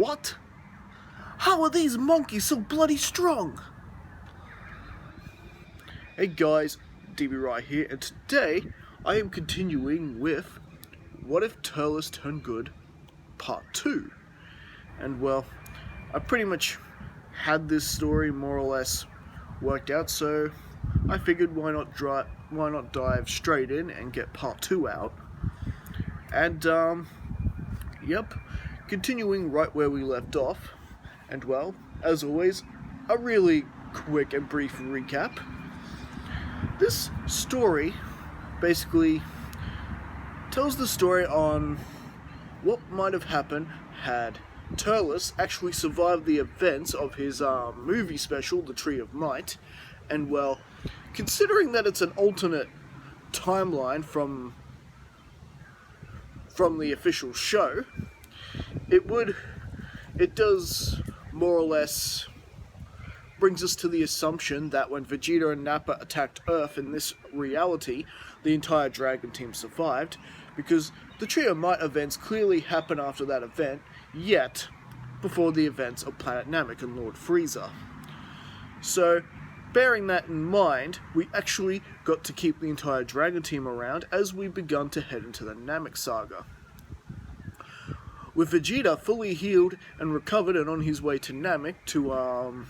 What? How are these monkeys so bloody strong? Hey guys, DB Right here, and today I am continuing with What If Turles Turned Good Part 2. And well, I pretty much had this story more or less worked out, so I figured why not dive straight in and get Part 2 out. And yep, continuing right where we left off. And well, as always, a really quick and brief recap. This story basically tells the story on what might have happened had Turles actually survived the events of his movie special, The Tree of Might. And well, considering that it's an alternate timeline from the official show, it does more or less brings us to the assumption that when Vegeta and Nappa attacked Earth in this reality, the entire Dragon team survived, because the Tree of Might events clearly happen after that event, yet before the events of Planet Namek and Lord Frieza. So, bearing that in mind, we actually got to keep the entire Dragon team around as we begun to head into the Namek saga. With Vegeta fully healed and recovered and on his way to Namek to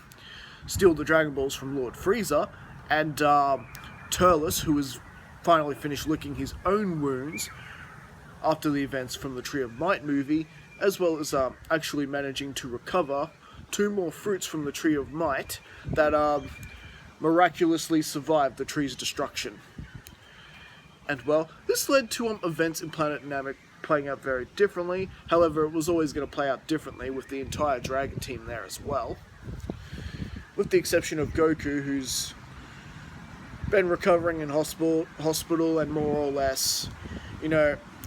steal the Dragon Balls from Lord Frieza, and Turles, who has finally finished licking his own wounds after the events from the Tree of Might movie, as well as actually managing to recover 2 more fruits from the Tree of Might that miraculously survived the tree's destruction. And well, this led to events in Planet Namek playing out very differently. However, it was always going to play out differently with the entire Dragon team there as well. With the exception of Goku, who's been recovering in hospital and more or less,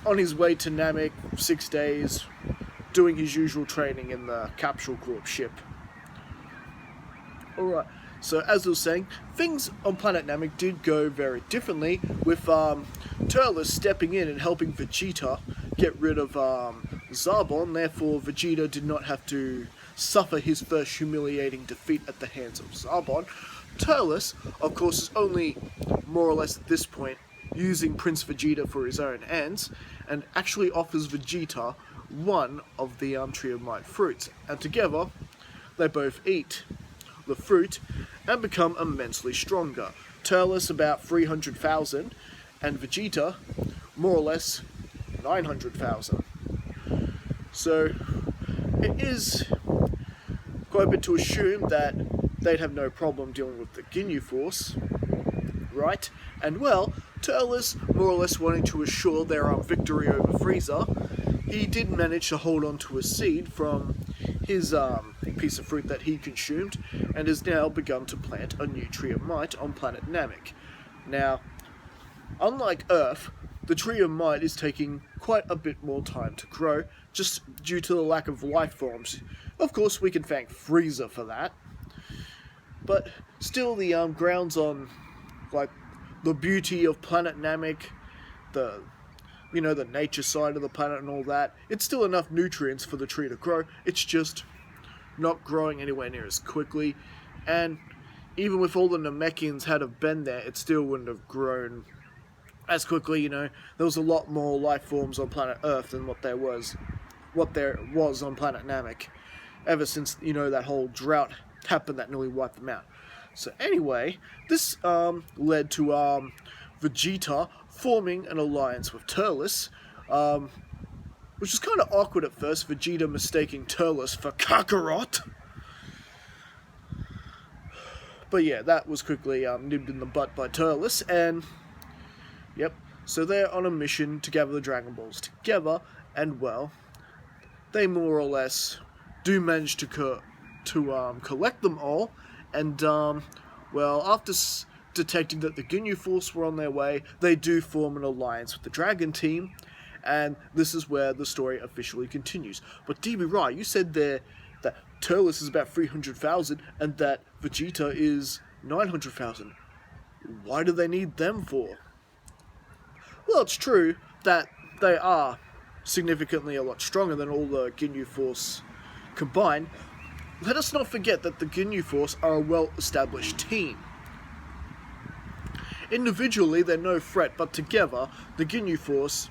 on his way to Namek 6 days, doing his usual training in the Capsule Corp ship. Alright, so as I was saying, things on Planet Namek did go very differently, with Turles stepping in and helping Vegeta get rid of Zarbon. Therefore, Vegeta did not have to suffer his first humiliating defeat at the hands of Zarbon. Turles, of course, is only more or less at this point using Prince Vegeta for his own ends, and actually offers Vegeta one of the Tree of Might fruits, and together they both eat the fruit and become immensely stronger. Turles about 300,000, and Vegeta more or less 900,000. So it is quite a bit to assume that they'd have no problem dealing with the Ginyu Force, right? And well, Turles more or less wanting to assure their victory over Frieza, he did manage to hold on to a seed from his piece of fruit that he consumed, and has now begun to plant a new Tree of Might on Planet Namek. Now, unlike Earth, the Tree of Might is taking quite a bit more time to grow, just due to the lack of life forms. Of course, we can thank Frieza for that. But still, the grounds on, like, the beauty of Planet Namek, the nature side of the planet and all that, it's still enough nutrients for the tree to grow. It's just not growing anywhere near as quickly. And even with all the Namekians had have been there, it still wouldn't have grown as quickly. There was a lot more life forms on planet Earth than what there was on Planet Namek, ever since, that whole drought happened that nearly wiped them out. So anyway, this led to Vegeta forming an alliance with Turles, which was kind of awkward at first, Vegeta mistaking Turles for Kakarot. But yeah, that was quickly nipped in the butt by Turles, and yep, so they're on a mission to gather the Dragon Balls together, and well, they more or less do manage to collect them all, and well, after detecting that the Ginyu Force were on their way, they do form an alliance with the Dragon team, and this is where the story officially continues. But DB Rai, you said there that Turles is about 300,000 and that Vegeta is 900,000. Why do they need them for? Well, it's true that they are significantly a lot stronger than all the Ginyu Force combined, let us not forget that the Ginyu Force are a well-established team. Individually, they're no threat, but together, the Ginyu Force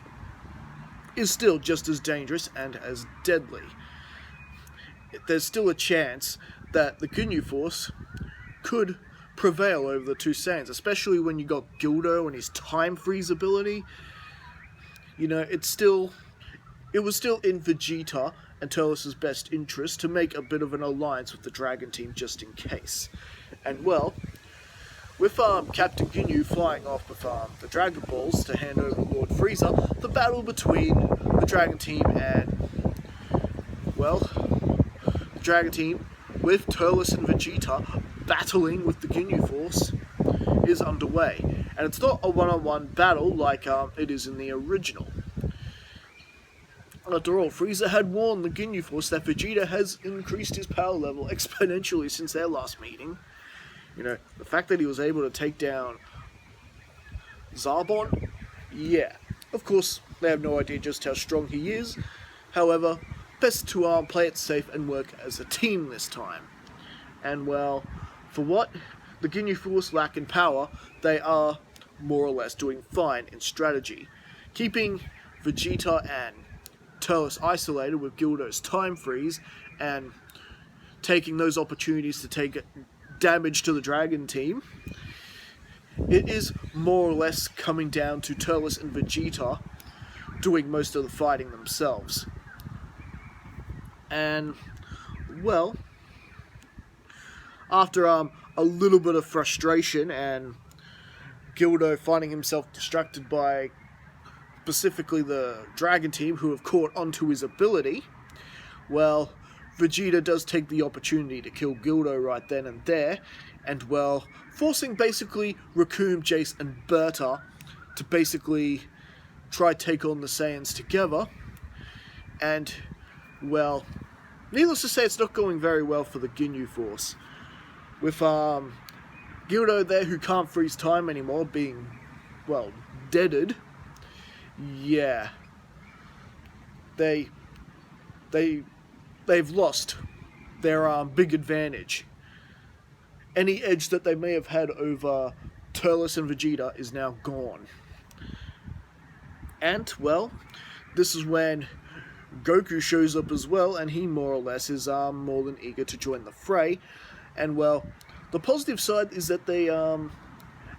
is still just as dangerous and as deadly. There's still a chance that the Ginyu Force could prevail over the two Saiyans, especially when you got Gildo and his time freeze ability. You know, it was still in Vegeta and Turles' best interest to make a bit of an alliance with the Dragon Team just in case. And well, with Captain Ginyu flying off with the Dragon Balls to hand over Lord Frieza, the battle between the Dragon Team and, well, the Dragon Team with Turles and Vegeta battling with the Ginyu Force is underway. And it's not a one-on-one battle like it is in the original. After all, Frieza had warned the Ginyu Force that Vegeta has increased his power level exponentially since their last meeting. You know, the fact that he was able to take down Zarbon, yeah. Of course, they have no idea just how strong he is. However, best to play it safe and work as a team this time. And well, for what the Ginyu Force lack in power, they are more or less doing fine in strategy, keeping Vegeta and Turles isolated with Gildo's time freeze and taking those opportunities to take damage to the Dragon Team. It is more or less coming down to Turles and Vegeta doing most of the fighting themselves. And well, after a little bit of frustration and Gildo finding himself distracted by specifically the Dragon Team who have caught onto his ability, well, Vegeta does take the opportunity to kill Gildo right then and there, and well, forcing basically Raccoon, Jace and Berta to basically try take on the Saiyans together. And well, needless to say, it's not going very well for the Ginyu Force. With Gildo there, who can't freeze time anymore, being, well, deaded. Yeah. They've lost their big advantage. Any edge that they may have had over Turles and Vegeta is now gone. And, well, this is when Goku shows up as well, and he more or less is more than eager to join the fray. And well, the positive side is that they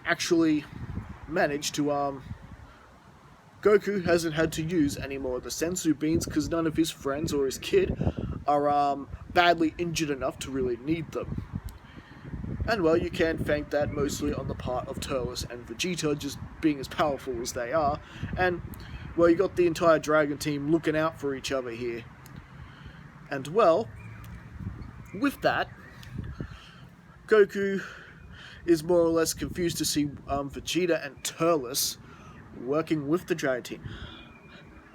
actually managed to Goku hasn't had to use any more of the Senzu beans because none of his friends or his kid are badly injured enough to really need them. And well, you can thank that mostly on the part of Turles and Vegeta just being as powerful as they are. And well, you got the entire Dragon Team looking out for each other here. And well, with that, Goku is more or less confused to see Vegeta and Turles working with the Dragon Team.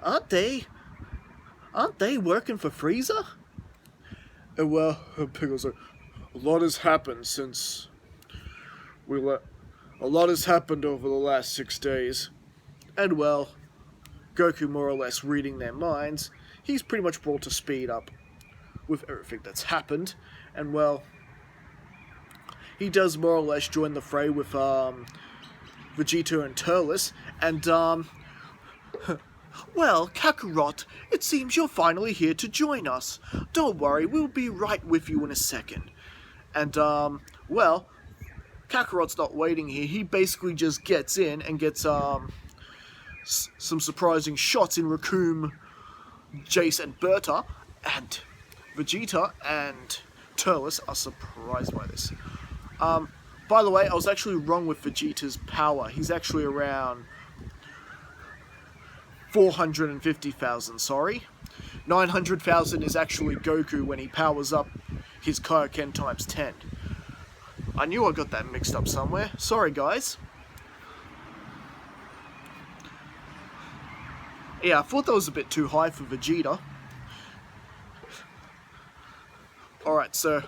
Aren't they working for Frieza? And well, Pickle's like, a lot has happened since a lot has happened over the last 6 days. And well, Goku more or less reading their minds, he's pretty much brought to speed up with everything that's happened. And well, he does more or less join the fray with Vegeta and Turles, and well, Kakarot, it seems you're finally here to join us. Don't worry, we'll be right with you in a second. And well, Kakarot's not waiting here. He basically just gets in and gets some surprising shots in Raccoon, Jace and Berta, and Vegeta and Turles are surprised by this. By the way, I was actually wrong with Vegeta's power. He's actually around 450,000, sorry. 900,000 is actually Goku when he powers up his Kaioken times 10. I knew I got that mixed up somewhere. Sorry, guys. Yeah, I thought that was a bit too high for Vegeta. Alright, so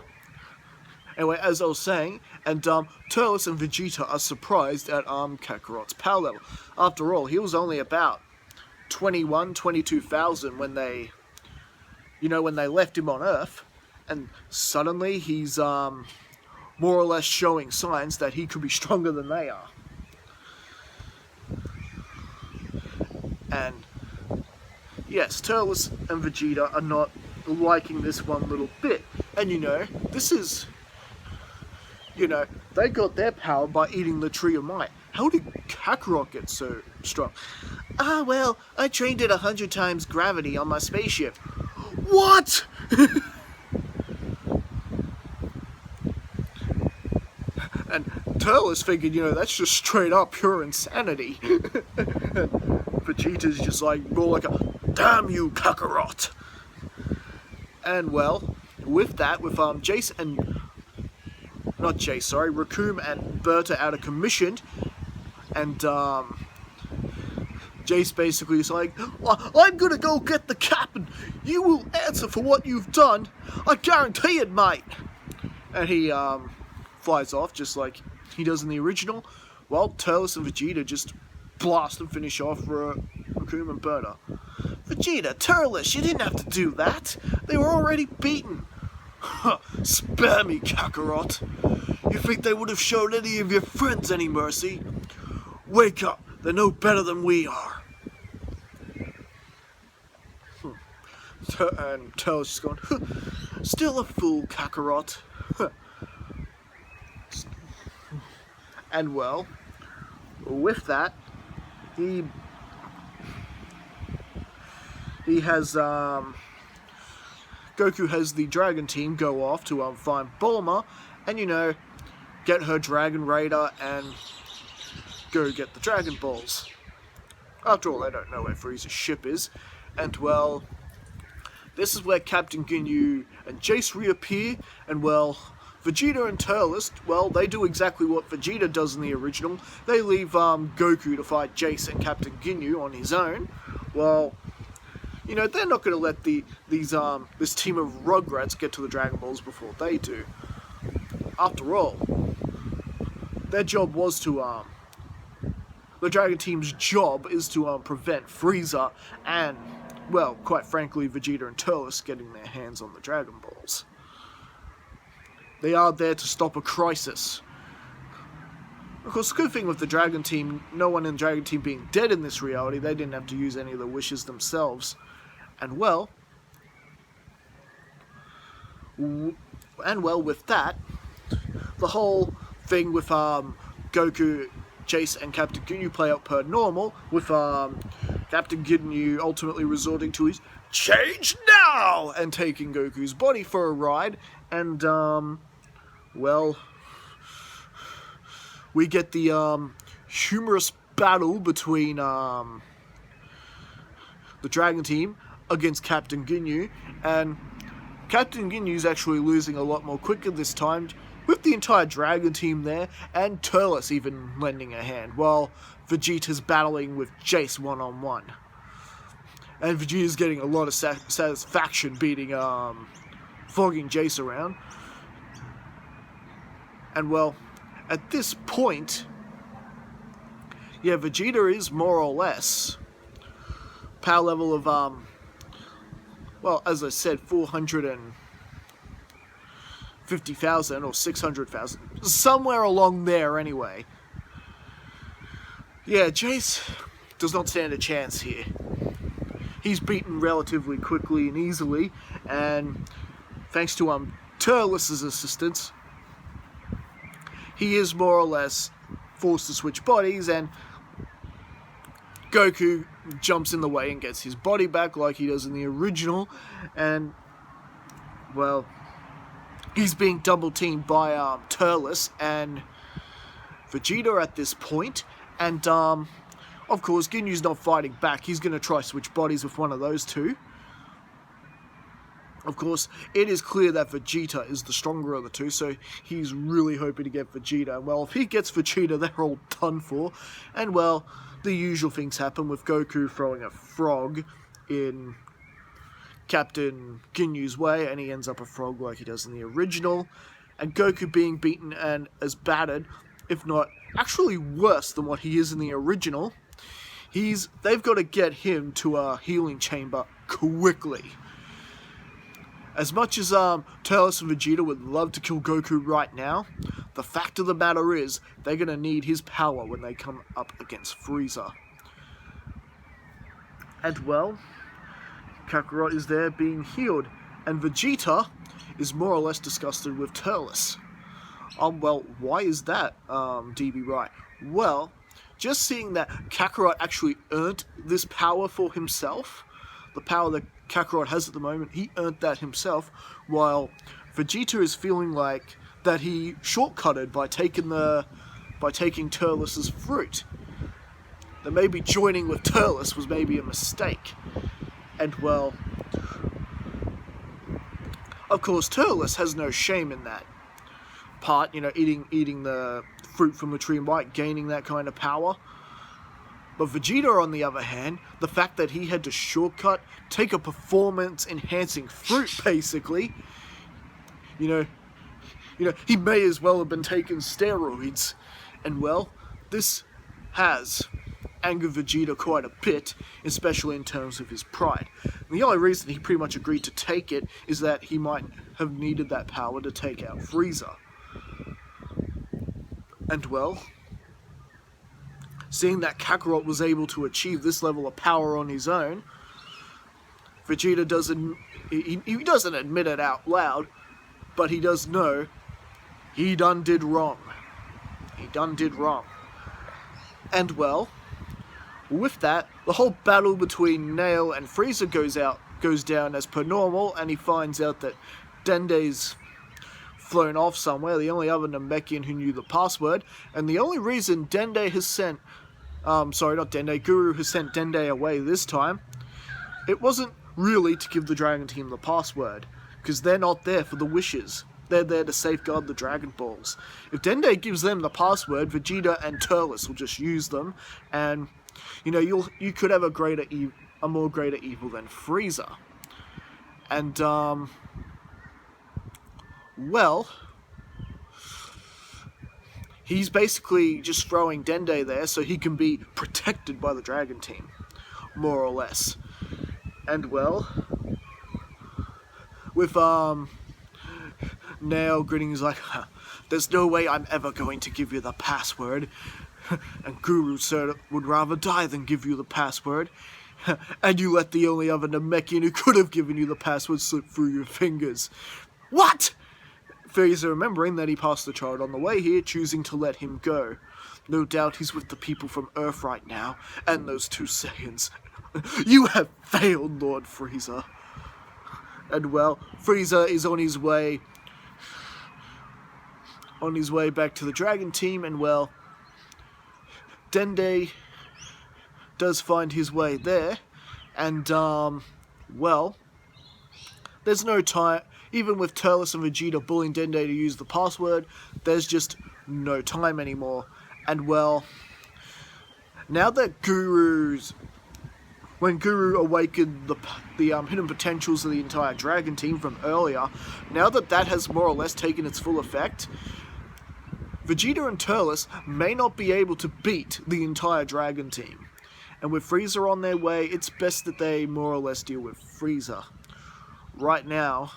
anyway, as I was saying, and Turles and Vegeta are surprised at Kakarot's power level. After all, he was only about 22,000 when they you know, when they left him on Earth, and suddenly he's more or less showing signs that he could be stronger than they are. And yes, Turles and Vegeta are not liking this one little bit. And you know, this is, you know, they got their power by eating the Tree of Might. How did Kakarot get so strong? Ah, well, I trained at 100 times gravity on my spaceship. What? And Turles figured, you know, that's just straight up pure insanity. And Vegeta's just like, more like a, damn you, Kakarot! And well, with that, with Jace and, not Jace, sorry, Raccoon and Berta out of commission, and Jace basically is like, I'm gonna go get the captain, you will answer for what you've done, I guarantee it, mate! And he flies off just like he does in the original, while Turles and Vegeta just blast and finish off Raccoon and Berta. Vegeta, Turles, you didn't have to do that. They were already beaten. Spare me, Kakarot. You think they would have shown any of your friends any mercy? Wake up, they're no better than we are. And Turles just going, still a fool, Kakarot. And well, with that, he has Goku has the Dragon Team go off to find Bulma, and you know, get her Dragon Raider and go get the Dragon Balls. After all, they don't know where Frieza's ship is, and well, this is where Captain Ginyu and Jace reappear, and well, Vegeta and Turles, well, they do exactly what Vegeta does in the original. They leave Goku to fight Jace and Captain Ginyu on his own. Well, you know, they're not going to let this team of Rugrats get to the Dragon Balls before they do. After all, their job was to, the Dragon Team's job is to prevent Frieza and, well, quite frankly, Vegeta and Turles getting their hands on the Dragon Balls. They are there to stop a crisis. Of course, the good thing with the Dragon Team, no one in the Dragon Team being dead in this reality, they didn't have to use any of the wishes themselves. And well, with that, the whole thing with Goku, Jace, and Captain Ginyu play out per normal, with Captain Ginyu ultimately resorting to his change now and taking Goku's body for a ride, and well, we get the humorous battle between the Dragon Team against Captain Ginyu, and Captain Ginyu's actually losing a lot more quicker this time, with the entire Dragon Team there, and Turles even lending a hand, while Vegeta's battling with Jace one-on-one. And Vegeta's getting a lot of satisfaction beating, flogging Jace around. And well, at this point, yeah, Vegeta is more or less power level of, well, as I said, 450,000 or 600,000, somewhere along there anyway. Yeah, Jace does not stand a chance here. He's beaten relatively quickly and easily, and thanks to Turles' assistance, he is more or less forced to switch bodies, and Goku jumps in the way and gets his body back like he does in the original, and, well, he's being double-teamed by Turles and Vegeta at this point, and, of course, Ginyu's not fighting back. He's going to try switch bodies with one of those two. Of course, it is clear that Vegeta is the stronger of the two, so he's really hoping to get Vegeta. And, well, if he gets Vegeta, they're all done for. And, well, the usual things happen with Goku throwing a frog in Captain Ginyu's way, and he ends up a frog like he does in the original. And Goku being beaten and as battered, if not actually worse than what he is in the original. They've got to get him to a healing chamber quickly. As much as Turles and Vegeta would love to kill Goku right now, the fact of the matter is they're going to need his power when they come up against Frieza. And well, Kakarot is there being healed, and Vegeta is more or less disgusted with Turles. Well, why is that, DB Right? Well, just seeing that Kakarot actually earned this power for himself, the power that Kakarot has at the moment, he earned that himself, while Vegeta is feeling like that he shortcutted by taking Turles' fruit. That maybe joining with Turles was maybe a mistake. And well, of course, Turles has no shame in that part, eating the fruit from the tree and white, gaining that kind of power. But Vegeta, on the other hand, the fact that he had to shortcut, take a performance-enhancing fruit, basically, he may as well have been taking steroids. And well, this has angered Vegeta quite a bit, especially in terms of his pride. And the only reason he pretty much agreed to take it is that he might have needed that power to take out Frieza. And well, seeing that Kakarot was able to achieve this level of power on his own, Vegeta doesn't admit it out loud, but he does know he done did wrong. He done did wrong. And well, with that, the whole battle between Nail and Frieza goes down as per normal, and he finds out that Dende's flown off somewhere, the only other Namekian who knew the password, and the only reason Guru has sent Dende away this time, it wasn't really to give the Dragon Team the password, because they're not there for the wishes. They're there to safeguard the Dragon Balls. If Dende gives them the password, Vegeta and Turles will just use them, and you could have a more greater evil than Frieza. And well, he's basically just throwing Dende there so he can be protected by the Dragon Team, more or less. And well, with Nail grinning, he's like, there's no way I'm ever going to give you the password. And Guru said would rather die than give you the password. And you let the only other Namekian who could have given you the password slip through your fingers. What? Frieza, remembering that he passed the child on the way here, choosing to let him go. No doubt he's with the people from Earth right now, and those two Saiyans. You have failed, Lord Frieza. And well, Frieza is on his way back to the Dragon Team, and well, Dende does find his way there, and well, there's no time. Even with Turles and Vegeta bullying Dende to use the password, there's just no time anymore. And well, now that when Guru awakened the hidden potentials of the entire Dragon Team from earlier, now that has more or less taken its full effect, Vegeta and Turles may not be able to beat the entire Dragon Team. And with Frieza on their way, it's best that they more or less deal with Frieza right now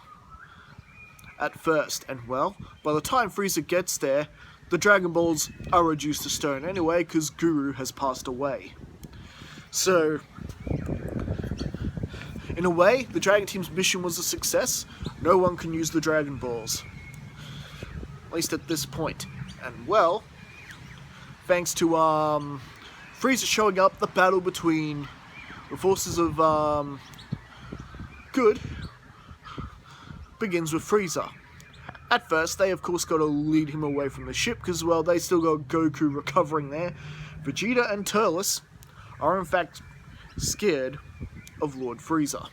at first. And well, by the time Frieza gets there, the Dragon Balls are reduced to stone anyway, because Guru has passed away. So, in a way, the Dragon Team's mission was a success. No one can use the Dragon Balls, at least at this point. And well, thanks to Frieza showing up, the battle between the forces of good begins with Frieza. At first, they of course got to lead him away from the ship, because well, they still got Goku recovering there. Vegeta and Turles are in fact scared of Lord Frieza.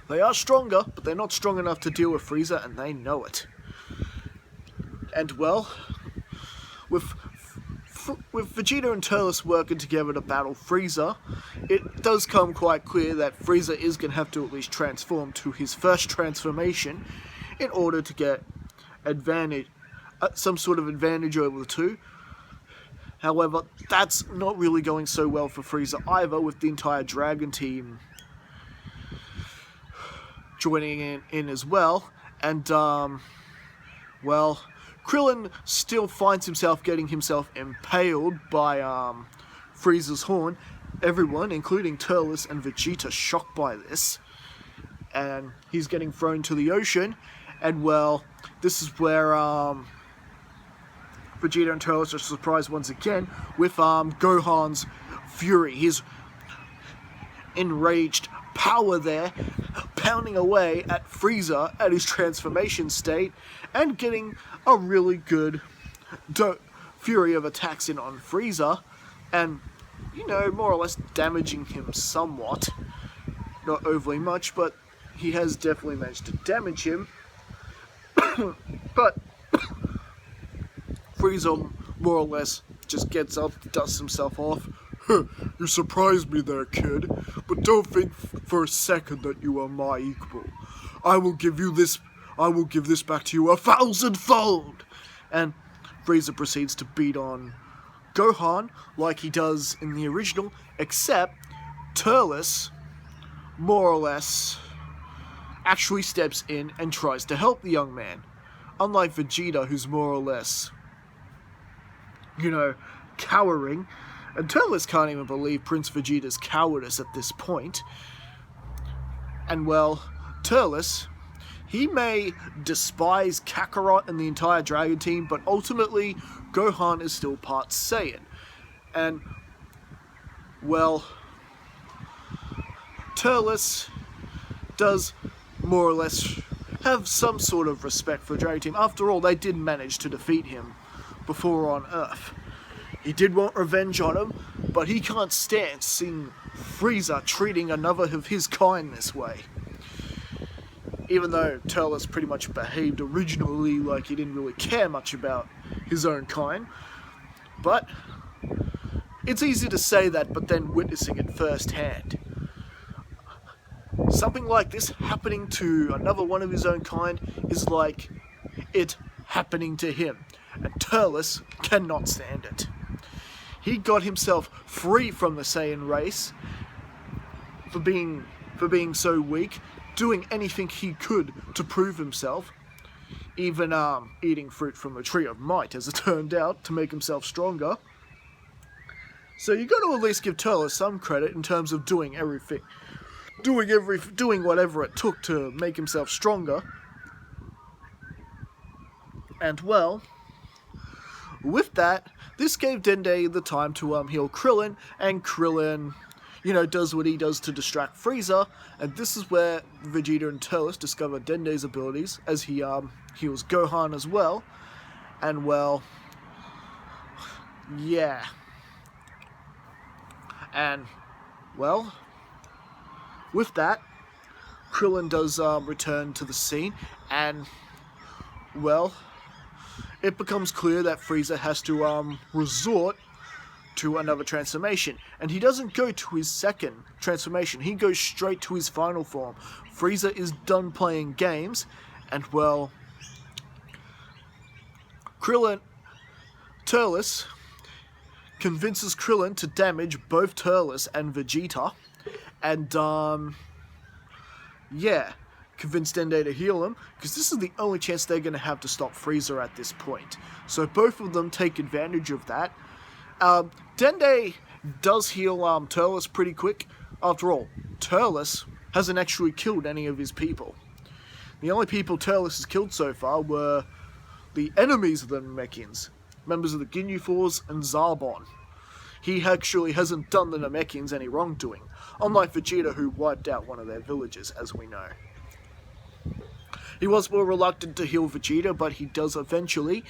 They are stronger, but they're not strong enough to deal with Frieza, and they know it. And well, with Vegeta and Turles working together to battle Frieza, it does come quite clear that Frieza is going to have to at least transform to his first transformation in order to get some sort of advantage over the two. However, that's not really going so well for Frieza either, with the entire Dragon Team joining in as well, and well, Krillin still finds himself getting himself impaled by Frieza's horn. Everyone, including Turles and Vegeta, shocked by this, and he's getting thrown to the ocean. And well, this is where Vegeta and Turles are surprised once again with Gohan's fury, his enraged power there, pounding away at Frieza at his transformation state, and getting a really good fury of attacks in on Frieza, and, you know, more or less damaging him somewhat. Not overly much, but he has definitely managed to damage him. But Frieza more or less just gets up, dusts himself off. You surprised me there, kid, but don't think for a second that you are my equal. I will give this back to you 1,000-fold! And Frieza proceeds to beat on Gohan like he does in the original, except Turles, more or less, actually steps in and tries to help the young man. Unlike Vegeta, who's more or less, you know, cowering. And Turles can't even believe Prince Vegeta's cowardice at this point. And well, Turles, he may despise Kakarot and the entire Dragon Team, but ultimately, Gohan is still part Saiyan. And, well, Turles does more or less have some sort of respect for the Dragon Team. After all, they did manage to defeat him before on Earth. He did want revenge on him, but he can't stand seeing Frieza treating another of his kind this way. Even though Turles pretty much behaved originally like he didn't really care much about his own kind. But it's easy to say that, but then witnessing it firsthand. Something like this happening to another one of his own kind is like it happening to him. And Turles cannot stand it. He got himself free from the Saiyan race for being so weak, doing anything he could to prove himself, even eating fruit from the Tree of Might, as it turned out, to make himself stronger. So you got to at least give Turles some credit in terms of doing everything, doing whatever it took to make himself stronger. And well, with that, this gave Dende the time to heal Krillin, and Krillin, you know, does what he does to distract Frieza, and this is where Vegeta and Turles discover Dende's abilities, as he heals Gohan as well. And well, yeah. And, well, with that, Krillin does return to the scene, and, well, it becomes clear that Frieza has to resort to another transformation. And he doesn't go to his second transformation, he goes straight to his final form. Frieza is done playing games, and well, Turles convinces Krillin to damage both Turles and Vegeta, and yeah, convince Dende to heal him, because this is the only chance they're going to have to stop Frieza at this point. So both of them take advantage of that. Dende does heal Turles pretty quick. After all, Turles hasn't actually killed any of his people. The only people Turles has killed so far were the enemies of the Namekians, members of the Ginyu Force and Zarbon. He actually hasn't done the Namekians any wrongdoing, unlike Vegeta, who wiped out one of their villages, as we know. He was more reluctant to heal Vegeta, but he does eventually.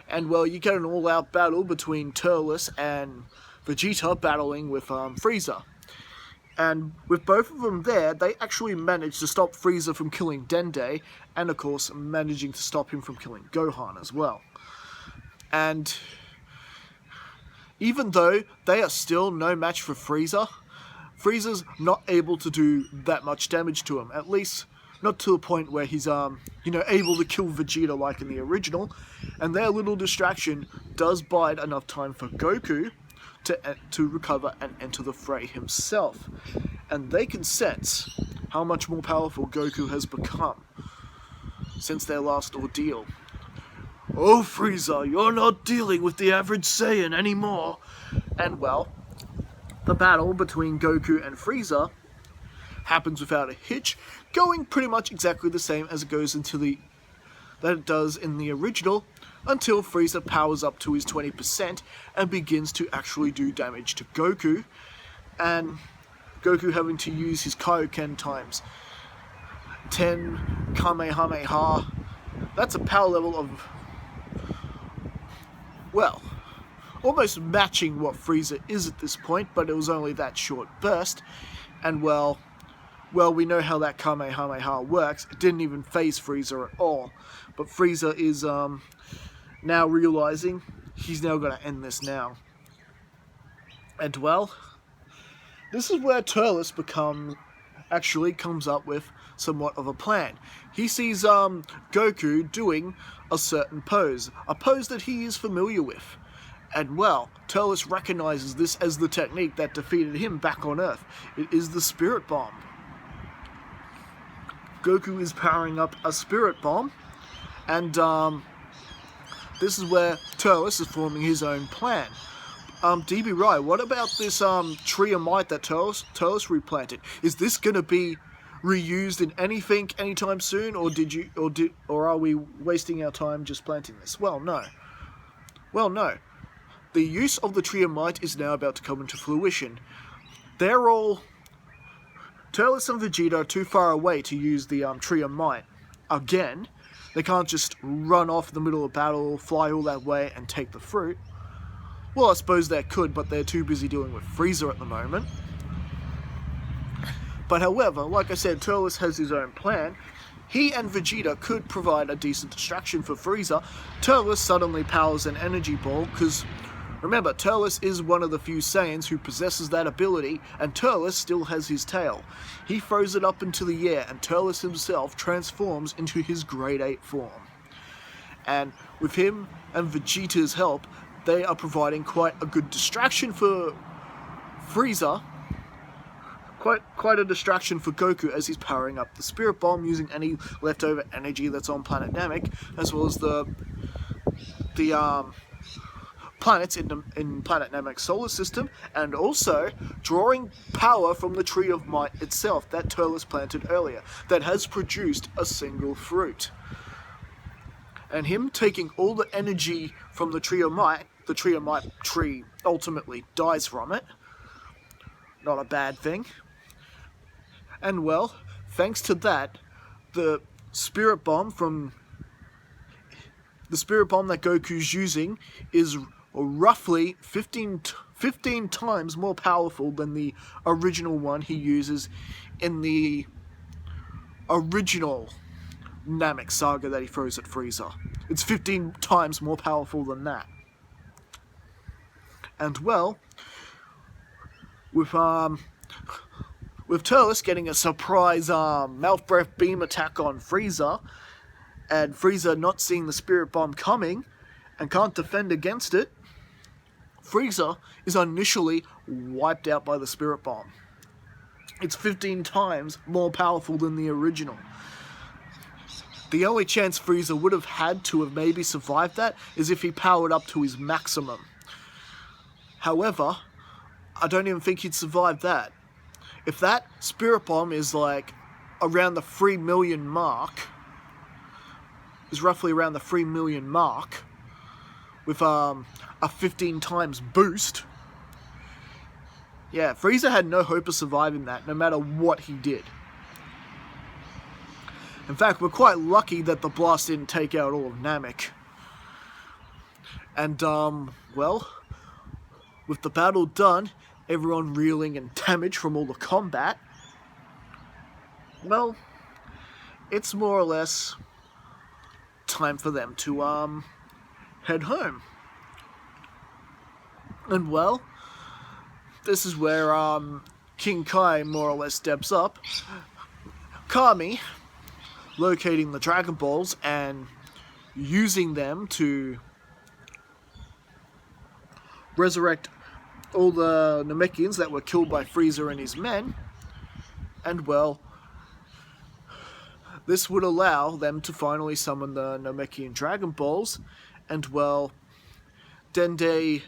And well, you get an all-out battle between Turles and Vegeta battling with Frieza. And with both of them there, they actually managed to stop Frieza from killing Dende, and of course, managing to stop him from killing Gohan as well. And even though they are still no match for Frieza, Frieza's not able to do that much damage to him, at least not to the point where he's, able to kill Vegeta like in the original, and their little distraction does bide enough time for Goku to recover and enter the fray himself. And they can sense how much more powerful Goku has become since their last ordeal. "Oh, Frieza, you're not dealing with the average Saiyan anymore." And well, the battle between Goku and Frieza happens without a hitch, going pretty much exactly the same as it does in the original, until Frieza powers up to his 20% and begins to actually do damage to Goku, and Goku having to use his Kaioken times 10 Kamehameha. That's a power level of, well, almost matching what Frieza is at this point, but it was only that short burst, and well, we know how that Kamehameha works. It didn't even phase Frieza at all, but Frieza is now realizing he's now going to end this now. And well, this is where Turles comes up with somewhat of a plan. He sees Goku doing a certain pose, a pose that he is familiar with. And well, Turles recognizes this as the technique that defeated him back on Earth. It is the Spirit Bomb. Goku is powering up a Spirit Bomb, and this is where Turles is forming his own plan. DB Rai, what about this tree of might that Turles replanted? Is this going to be reused in anything anytime soon, or are we wasting our time just planting this? Well, no. The use of the tree of might is now about to come into fruition. Turles and Vegeta are too far away to use the tree of might. Again, they can't just run off in the middle of battle, fly all that way, and take the fruit. Well, I suppose they could, but they're too busy dealing with Frieza at the moment. But however, like I said, Turles has his own plan. He and Vegeta could provide a decent distraction for Frieza. Turles suddenly powers an energy ball, because remember, Turles is one of the few Saiyans who possesses that ability, and Turles still has his tail. He throws it up into the air, and Turles himself transforms into his Grade 8 form. And with him and Vegeta's help, they are providing quite a good distraction for Frieza. Quite a distraction for Goku as he's powering up the Spirit Bomb using any leftover energy that's on Planet Namek, as well as the planets in Planet Namek's solar system, and also drawing power from the Tree of Might itself that Turles planted earlier, that has produced a single fruit. And him taking all the energy from the Tree of Might, the Tree of Might tree ultimately dies from it. Not a bad thing. And well, thanks to that, the Spirit Bomb that Goku's using is roughly 15 times more powerful than the original one he uses in the original Namek saga that he throws at Frieza. It's 15 times more powerful than that. And well, with Turles getting a surprise mouth breath beam attack on Frieza, and Frieza not seeing the Spirit Bomb coming and can't defend against it, Frieza is initially wiped out by the Spirit Bomb. It's 15 times more powerful than the original. The only chance Frieza would have had to have maybe survived that is if he powered up to his maximum. However, I don't even think he'd survive that. If that Spirit Bomb is like around the 3 million mark, with a 15 times boost, yeah, Frieza had no hope of surviving that, no matter what he did. In fact, we're quite lucky that the blast didn't take out all of Namek. And, well, with the battle done, everyone reeling and damaged from all the combat, well, it's more or less time for them to, head home. And well, this is where, King Kai more or less steps up. Kami, locating the Dragon Balls and using them to resurrect all the Namekians that were killed by Frieza and his men, and well, this would allow them to finally summon the Namekian Dragon Balls, and well, Dende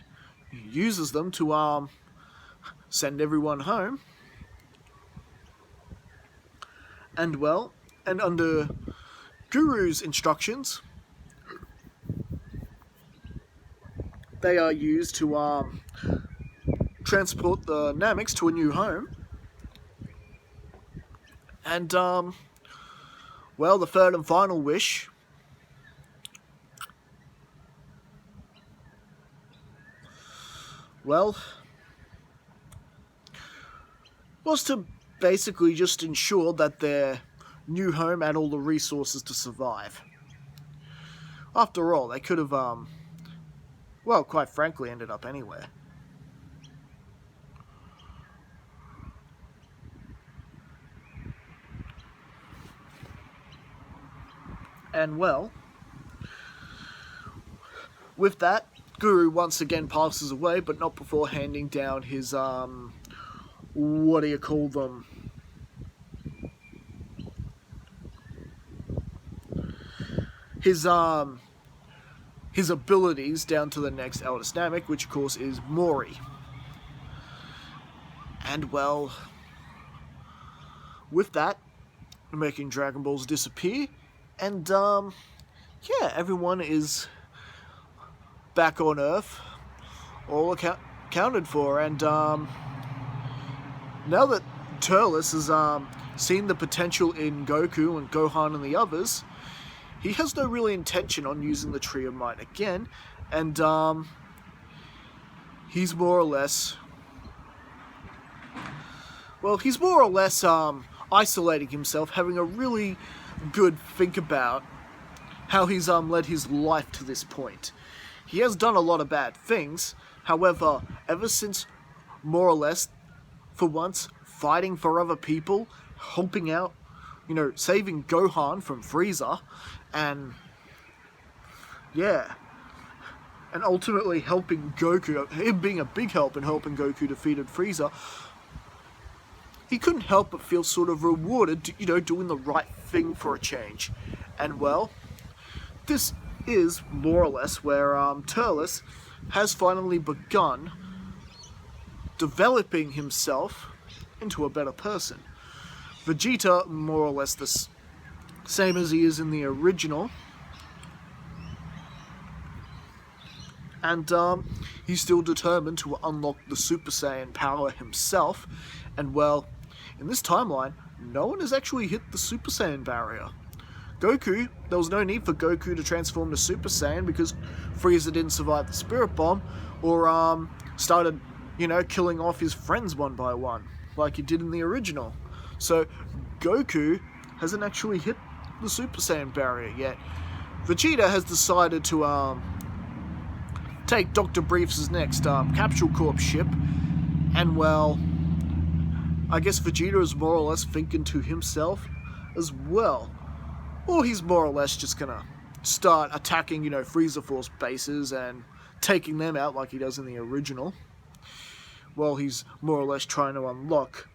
uses them to send everyone home. And well, and under Guru's instructions, they are used to transport the Nameks to a new home. And well, the third and final wish was to basically just ensure that their new home had all the resources to survive. After all, they could have, well, quite frankly, ended up anywhere. And well, with that, Guru once again passes away, but not before handing down his, what do you call them? His abilities down to the next eldest Namek, which of course is Mori. And well, with that, making Dragon Balls disappear, and yeah, everyone is back on Earth, all accounted for, and now that Turles has seen the potential in Goku and Gohan and the others, he has no really intention on using the Tree of Might again, and he's more or less isolating himself, having a really good think about how he's led his life to this point. He has done a lot of bad things, however, ever since more or less, for once, fighting for other people, helping out, you know, saving Gohan from Frieza, and yeah, and ultimately helping Goku, him being a big help in helping Goku defeat Frieza, he couldn't help but feel sort of rewarded, you know, doing the right thing for a change. And well, this is more or less where Turles has finally begun developing himself into a better person. Vegeta, more or less the same as he is in the original, and he's still determined to unlock the Super Saiyan power himself, and well, in this timeline, no one has actually hit the Super Saiyan barrier. Goku, there was no need for Goku to transform to Super Saiyan because Frieza didn't survive the Spirit Bomb, or started, you know, killing off his friends one by one, like he did in the original. So, Goku hasn't actually hit the Super Saiyan barrier yet. Vegeta has decided to take Dr. Briefs' next Capsule Corp ship, and well, I guess Vegeta is more or less thinking to himself as well. Or he's more or less just gonna start attacking, you know, Frieza Force bases and taking them out like he does in the original. While he's more or less trying to unlock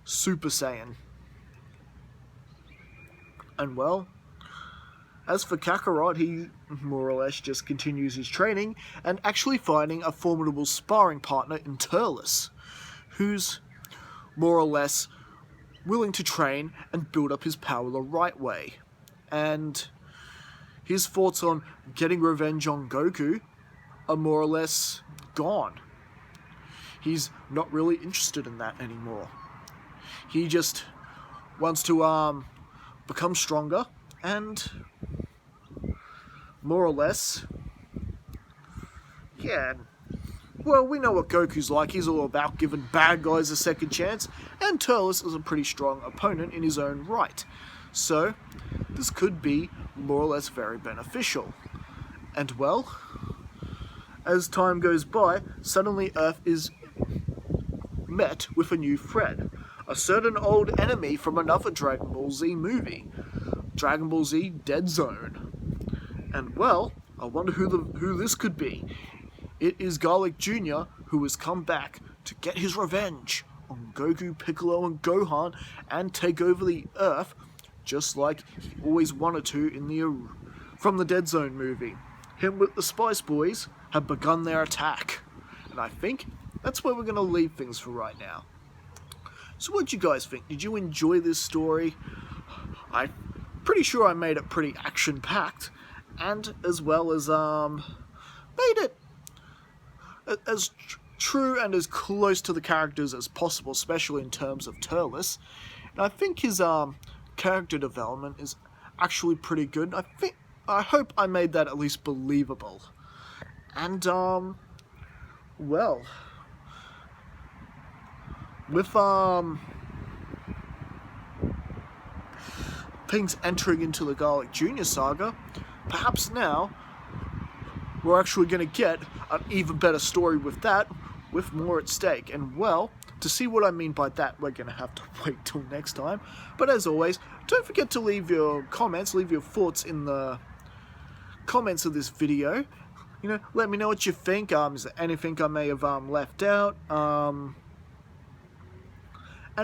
Super Saiyan. And well, as for Kakarot, he more or less just continues his training and actually finding a formidable sparring partner in Turles, who's more or less willing to train and build up his power the right way. And his thoughts on getting revenge on Goku are more or less gone. He's not really interested in that anymore. He just wants to become stronger and more or less, yeah, well, we know what Goku's like. He's all about giving bad guys a second chance, and Turles is a pretty strong opponent in his own right. So, this could be more or less very beneficial. And well, as time goes by, suddenly Earth is met with a new threat. A certain old enemy from another Dragon Ball Z movie. Dragon Ball Z Dead Zone. And well, I wonder who this could be. It is Garlic Jr., who has come back to get his revenge on Goku, Piccolo, and Gohan and take over the Earth, just like he always wanted to in the From the Dead Zone movie. Him with the Spice Boys have begun their attack, and I think that's where we're going to leave things for right now. So what did you guys think? Did you enjoy this story? I'm pretty sure I made it pretty action-packed, and as well as made it as true and as close to the characters as possible, especially in terms of Turles. And I think his character development is actually pretty good. I hope I made that at least believable. And well, with things entering into the Garlic Jr. saga, perhaps now we're actually going to get an even better story with that, with more at stake. And well, to see what I mean by that, we're going to have to wait till next time. But as always, don't forget to leave your comments, leave your thoughts in the comments of this video. You know, let me know what you think. Is there anything I may have left out? And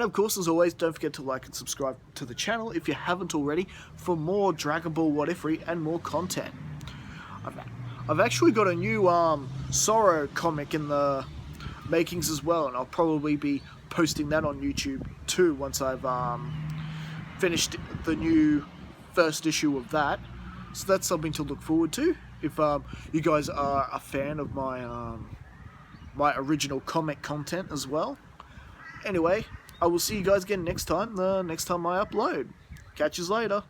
of course, as always, don't forget to like and subscribe to the channel if you haven't already for more Dragon Ball What If-ry and more content. I've actually got a new Sorrow comic in the makings as well, and I'll probably be posting that on YouTube too once I've finished the new first issue of that. So that's something to look forward to if you guys are a fan of my my original comic content as well. Anyway, I will see you guys again next time, the next time I upload. Catch you later.